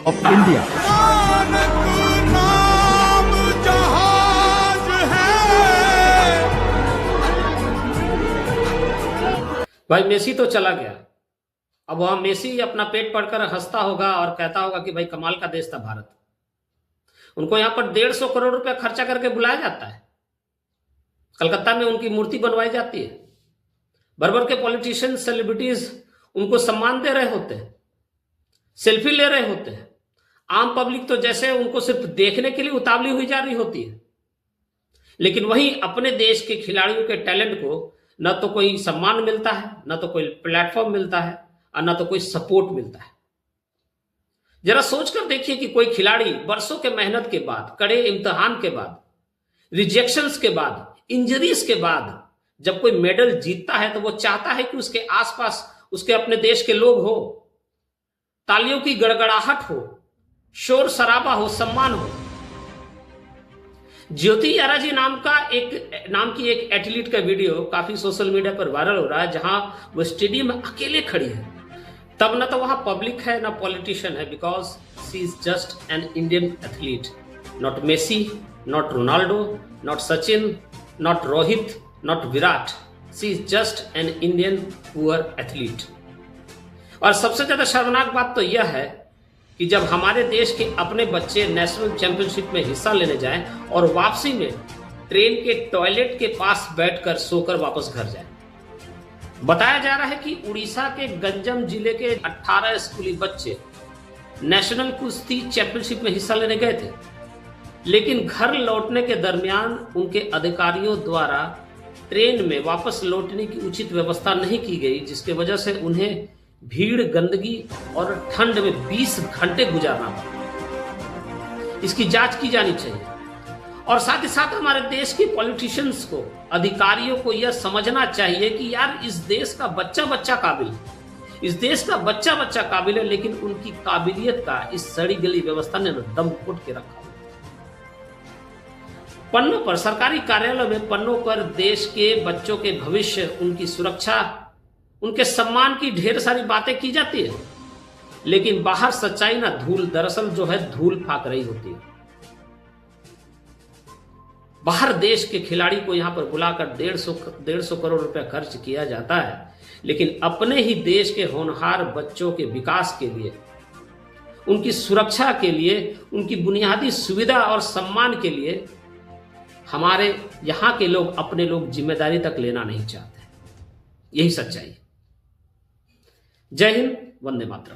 of India. भाई Messi तो चला गया। अब वह मेसी अपना पेट पढ़कर हंसता होगा और कहता होगा कि भाई कमाल का देश था भारत। उनको यहां पर 150 करोड़ रुपया खर्चा करके बुलाया जाता है। कलकत्ता में उनकी मूर्ति बनवाई जाती है। भर के पॉलिटिशियन सेलिब्रिटीज उनको सम्मान दे रहे होते हैं, सेल्फी ले रहे होते हैं। आम पब्लिक तो जैसे उनको सिर्फ देखने के लिए उतावली हुई जा रही होती है। लेकिन वहीं अपने देश के खिलाड़ियों के टैलेंट को न तो कोई सम्मान मिलता है, न तो कोई प्लेटफॉर्म मिलता है और न तो कोई सपोर्ट मिलता है। जरा सोचकर देखिए कि कोई खिलाड़ी वर्षों के मेहनत के बाद, कड़े इम्तिहान के बाद, रिजेक्शंस के बाद, इंजरीज के बाद जब कोई मेडल जीतता है तो वो चाहता है कि उसके आसपास उसके अपने देश के लोग हो, तालियों की गड़गड़ाहट हो, शोर शराबा हो, सम्मान हो। ज्योति यारा जी नाम की एक एथलीट का वीडियो काफी सोशल मीडिया पर वायरल हो रहा है, जहां वो स्टेडियम में अकेले खड़ी है। तब न तो वहां पब्लिक है न पॉलिटिशियन है, because she is just an Indian athlete. Not Messi, not Ronaldo, not Sachin, not Rohit, not Virat. She is just an Indian poor athlete. और सबसे ज्यादा शर्मनाक बात तो यह है कि जब हमारे देश के अपने बच्चे नेशनल चैंपियनशिप में हिस्सा लेने जाएं और वापसी में ट्रेन के टॉयलेट के पास बैठकर सोकर वापस घर जाएं। बताया जा रहा है कि उड़ीसा के गंजम जिले के 18 स्कूली बच्चे नेशनल कुश्ती चैंपियनशिप में हिस्सा लेने गए थे, लेकिन घर लौटने के दरमियान उनके अधिकारियों द्वारा ट्रेन में वापस लौटने की उचित व्यवस्था नहीं की गई, जिसके वजह से उन्हें भीड़, गंदगी और ठंड में 20 घंटे गुजारना पड़ा। इसकी जांच की जानी चाहिए। और साथ ही साथ हमारे देश के पॉलिटिशियंस को, अधिकारियों को यह समझना चाहिए कि यार इस देश का बच्चा बच्चा काबिल है, इस देश का बच्चा बच्चा काबिल है, लेकिन उनकी काबिलियत का इस सड़ी गली व्यवस्था ने दम घोट के रखा। पन्नों पर, सरकारी कार्यालयों में पन्नों पर देश के बच्चों के भविष्य, उनकी सुरक्षा, उनके सम्मान की ढेर सारी बातें की जाती है, लेकिन बाहर सच्चाई ना धूल, दरअसल जो है धूल फाक रही होती है। बाहर देश के खिलाड़ी को यहां पर बुलाकर 150 करोड़ रुपया खर्च किया जाता है, लेकिन अपने ही देश के होनहार बच्चों के विकास के लिए, उनकी सुरक्षा के लिए, उनकी बुनियादी सुविधा और सम्मान के लिए हमारे यहां के लोग, अपने लोग जिम्मेदारी तक लेना नहीं चाहते। यही सच्चाई है। जय हिंद, वंदे मातरम।